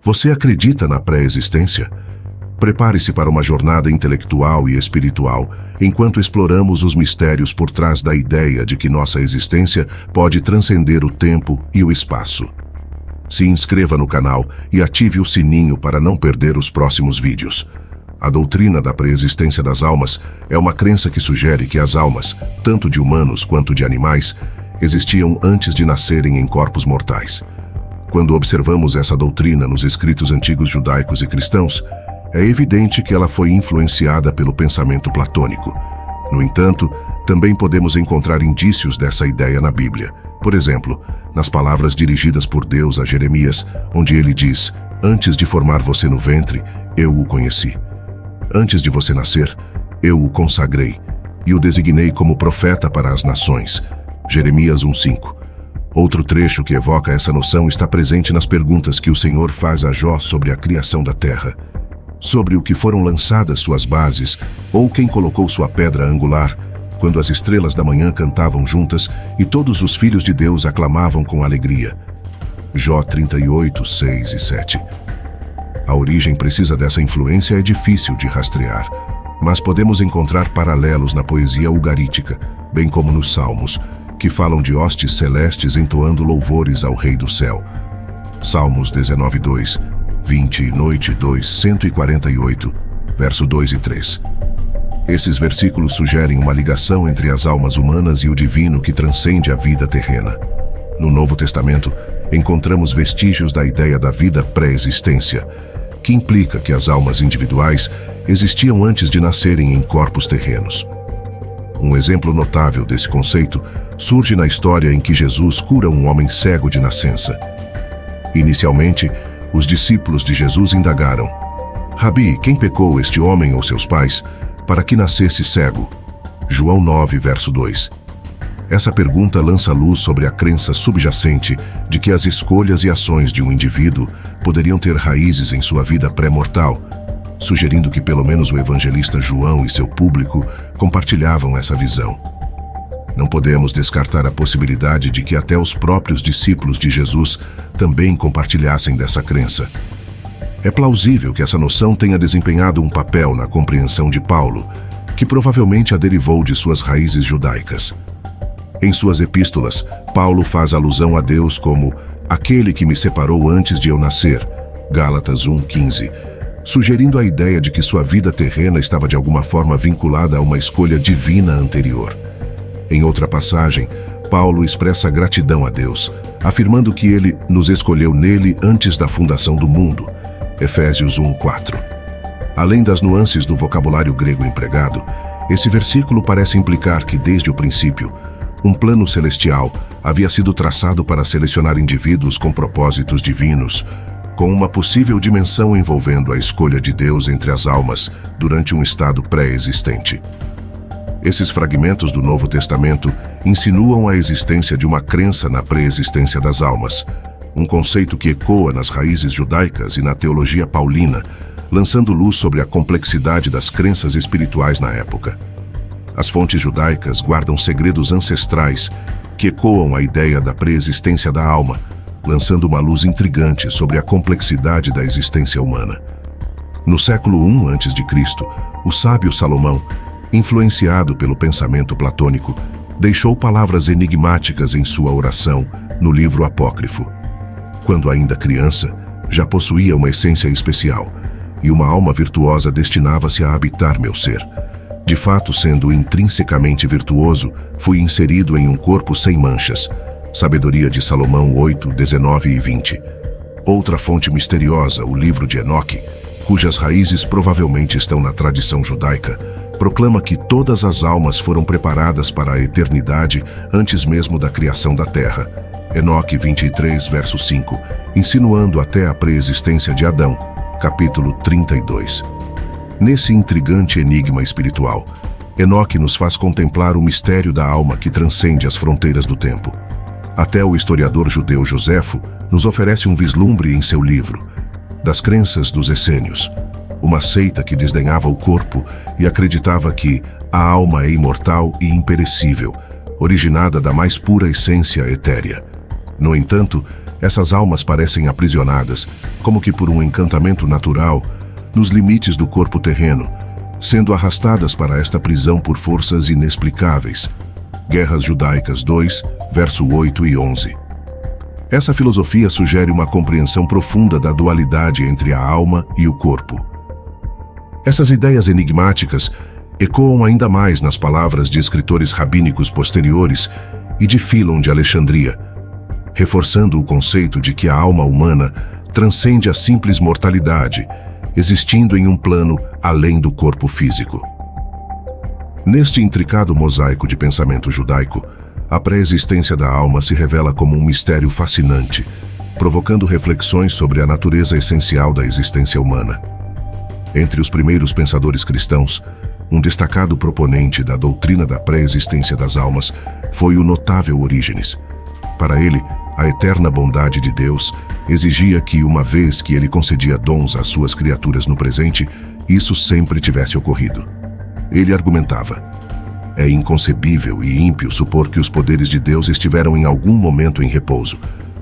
Você acredita na pré-existência? Prepare-se para uma jornada intelectual e espiritual, enquanto exploramos os mistérios por trás da ideia de que nossa existência pode transcender o tempo e o espaço. Se inscreva no canal e ative o sininho para não perder os próximos vídeos. A doutrina da pré-existência das almas é uma crença que sugere que as almas, tanto de humanos quanto de animais, existiam antes de nascerem em corpos mortais. Quando observamos essa doutrina nos escritos antigos judaicos e cristãos, é evidente que ela foi influenciada pelo pensamento platônico. No entanto, também podemos encontrar indícios dessa ideia na Bíblia. Por exemplo, nas palavras dirigidas por Deus a Jeremias, onde ele diz: "Antes de formar você no ventre, eu o conheci. Antes de você nascer, eu o consagrei e o designei como profeta para as nações." Jeremias 1:5. Outro trecho que evoca essa noção está presente nas perguntas que o Senhor faz a Jó sobre a criação da terra. Sobre o que foram lançadas suas bases, ou quem colocou sua pedra angular, quando as estrelas da manhã cantavam juntas e todos os filhos de Deus aclamavam com alegria. Jó 38, 6 e 7. A origem precisa dessa influência é difícil de rastrear, mas podemos encontrar paralelos na poesia ugarítica, bem como nos Salmos, que falam de hostes celestes entoando louvores ao Rei do Céu. Salmos 19:2, 20 e Noite 2, 148, verso 2 e 3. Esses versículos sugerem uma ligação entre as almas humanas e o divino que transcende a vida terrena. No Novo Testamento, encontramos vestígios da ideia da vida pré-existência, que implica que as almas individuais existiam antes de nascerem em corpos terrenos. Um exemplo notável desse conceito surge na história em que Jesus cura um homem cego de nascença. Inicialmente, os discípulos de Jesus indagaram: "Rabi, quem pecou, este homem ou seus pais, para que nascesse cego?" João 9, verso 2. Essa pergunta lança luz sobre a crença subjacente de que as escolhas e ações de um indivíduo poderiam ter raízes em sua vida pré-mortal, sugerindo que pelo menos o evangelista João e seu público compartilhavam essa visão. Não podemos descartar a possibilidade de que até os próprios discípulos de Jesus também compartilhassem dessa crença. É plausível que essa noção tenha desempenhado um papel na compreensão de Paulo, que provavelmente a derivou de suas raízes judaicas. Em suas epístolas, Paulo faz alusão a Deus como "aquele que me separou antes de eu nascer", Gálatas 1:15, sugerindo a ideia de que sua vida terrena estava de alguma forma vinculada a uma escolha divina anterior. Em outra passagem, Paulo expressa gratidão a Deus, afirmando que ele nos escolheu nele antes da fundação do mundo, Efésios 1:4. Além das nuances do vocabulário grego empregado, esse versículo parece implicar que, desde o princípio, um plano celestial havia sido traçado para selecionar indivíduos com propósitos divinos, com uma possível dimensão envolvendo a escolha de Deus entre as almas durante um estado pré-existente. Esses fragmentos do Novo Testamento insinuam a existência de uma crença na pré-existência das almas, um conceito que ecoa nas raízes judaicas e na teologia paulina, lançando luz sobre a complexidade das crenças espirituais na época. As fontes judaicas guardam segredos ancestrais que ecoam a ideia da pré-existência da alma, lançando uma luz intrigante sobre a complexidade da existência humana. No século I a.C., o sábio Salomão, influenciado pelo pensamento platônico, deixou palavras enigmáticas em sua oração no livro apócrifo. Quando ainda criança, já possuía uma essência especial, e uma alma virtuosa destinava-se a habitar meu ser. De fato, sendo intrinsecamente virtuoso, fui inserido em um corpo sem manchas. Sabedoria de Salomão 8, 19 e 20. Outra fonte misteriosa, o livro de Enoque, cujas raízes provavelmente estão na tradição judaica, proclama que todas as almas foram preparadas para a eternidade antes mesmo da criação da terra. Enoque 23, verso 5, insinuando até a pré-existência de Adão, capítulo 32. Nesse intrigante enigma espiritual, Enoque nos faz contemplar o mistério da alma que transcende as fronteiras do tempo. Até o historiador judeu Joséfo nos oferece um vislumbre em seu livro, Das Crenças dos Essênios, uma seita que desdenhava o corpo e acreditava que a alma é imortal e imperecível, originada da mais pura essência etérea. No entanto, essas almas parecem aprisionadas, como que por um encantamento natural, nos limites do corpo terreno, sendo arrastadas para esta prisão por forças inexplicáveis. Guerras Judaicas 2, verso 8 e 11. Essa filosofia sugere uma compreensão profunda da dualidade entre a alma e o corpo. Essas ideias enigmáticas ecoam ainda mais nas palavras de escritores rabínicos posteriores e de Fílon de Alexandria, reforçando o conceito de que a alma humana transcende a simples mortalidade, existindo em um plano além do corpo físico. Neste intricado mosaico de pensamento judaico, a pré-existência da alma se revela como um mistério fascinante, provocando reflexões sobre a natureza essencial da existência humana. Entre os primeiros pensadores cristãos, um destacado proponente da doutrina da pré-existência das almas foi o notável Orígenes. Para ele, a eterna bondade de Deus exigia que, uma vez que ele concedia dons às suas criaturas no presente, isso sempre tivesse ocorrido. Ele argumentava: é inconcebível e ímpio supor que os poderes de Deus estiveram em algum momento em repouso.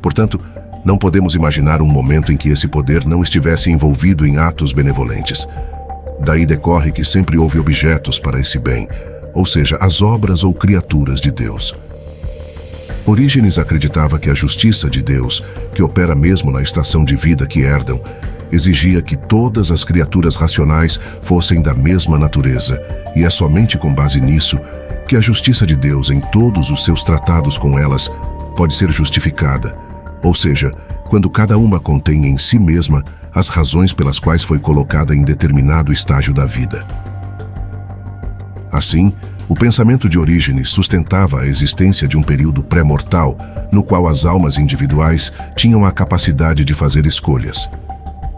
Portanto, não podemos imaginar um momento em que esse poder não estivesse envolvido em atos benevolentes. Daí decorre que sempre houve objetos para esse bem, ou seja, as obras ou criaturas de Deus. Orígenes acreditava que a justiça de Deus, que opera mesmo na estação de vida que herdam, exigia que todas as criaturas racionais fossem da mesma natureza, e é somente com base nisso que a justiça de Deus em todos os seus tratados com elas pode ser justificada, ou seja, quando cada uma contém em si mesma as razões pelas quais foi colocada em determinado estágio da vida. Assim, o pensamento de Orígenes sustentava a existência de um período pré-mortal, no qual as almas individuais tinham a capacidade de fazer escolhas.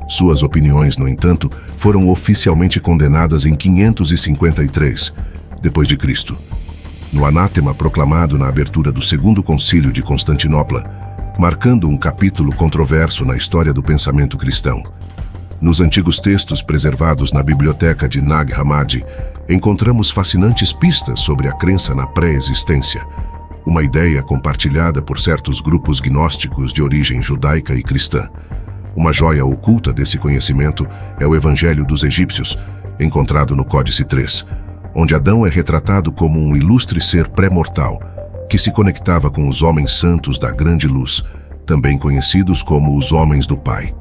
Suas opiniões, no entanto, foram oficialmente condenadas em 553, depois de Cristo, no anátema proclamado na abertura do Segundo Concílio de Constantinopla, marcando um capítulo controverso na história do pensamento cristão. Nos antigos textos preservados na biblioteca de Nag Hammadi, encontramos fascinantes pistas sobre a crença na pré-existência, uma ideia compartilhada por certos grupos gnósticos de origem judaica e cristã. Uma joia oculta desse conhecimento é o Evangelho dos Egípcios, encontrado no Códice 3, onde Adão é retratado como um ilustre ser pré-mortal, que se conectava com os homens santos da grande luz, também conhecidos como os homens do Pai.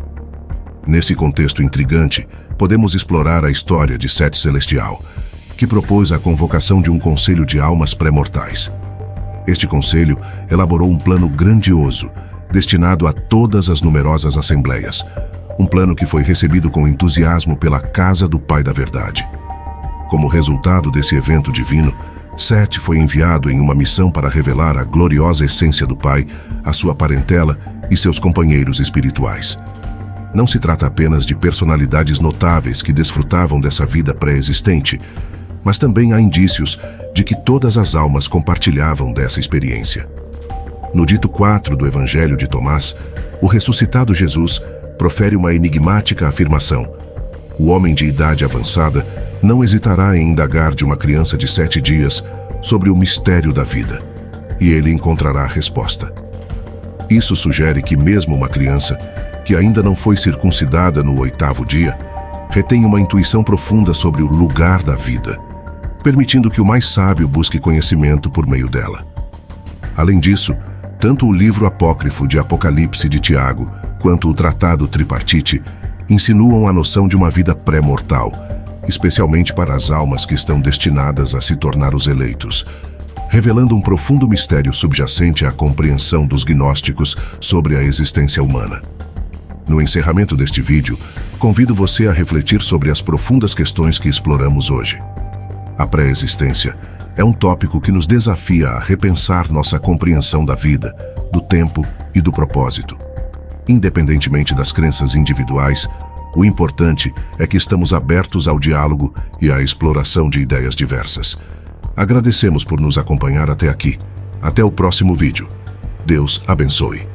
Nesse contexto intrigante, podemos explorar a história de Sete Celestial, que propôs a convocação de um conselho de almas pré-mortais. Este conselho elaborou um plano grandioso, destinado a todas as numerosas assembleias, um plano que foi recebido com entusiasmo pela Casa do Pai da Verdade. Como resultado desse evento divino, Sete foi enviado em uma missão para revelar a gloriosa essência do Pai, a sua parentela e seus companheiros espirituais. Não se trata apenas de personalidades notáveis que desfrutavam dessa vida pré-existente, mas também há indícios de que todas as almas compartilhavam dessa experiência. No dito 4 do Evangelho de Tomás, o ressuscitado Jesus profere uma enigmática afirmação: o homem de idade avançada não hesitará em indagar de uma criança de 7 dias sobre o mistério da vida, e ele encontrará a resposta. Isso sugere que mesmo uma criança, que ainda não foi circuncidada no 8º dia, retém uma intuição profunda sobre o lugar da vida, permitindo que o mais sábio busque conhecimento por meio dela. Além disso, tanto o livro apócrifo de Apocalipse de Tiago, quanto o Tratado Tripartite, insinuam a noção de uma vida pré-mortal, especialmente para as almas que estão destinadas a se tornar os eleitos, revelando um profundo mistério subjacente à compreensão dos gnósticos sobre a existência humana. No encerramento deste vídeo, convido você a refletir sobre as profundas questões que exploramos hoje. A pré-existência é um tópico que nos desafia a repensar nossa compreensão da vida, do tempo e do propósito. Independentemente das crenças individuais, o importante é que estamos abertos ao diálogo e à exploração de ideias diversas. Agradecemos por nos acompanhar até aqui. Até o próximo vídeo. Deus abençoe.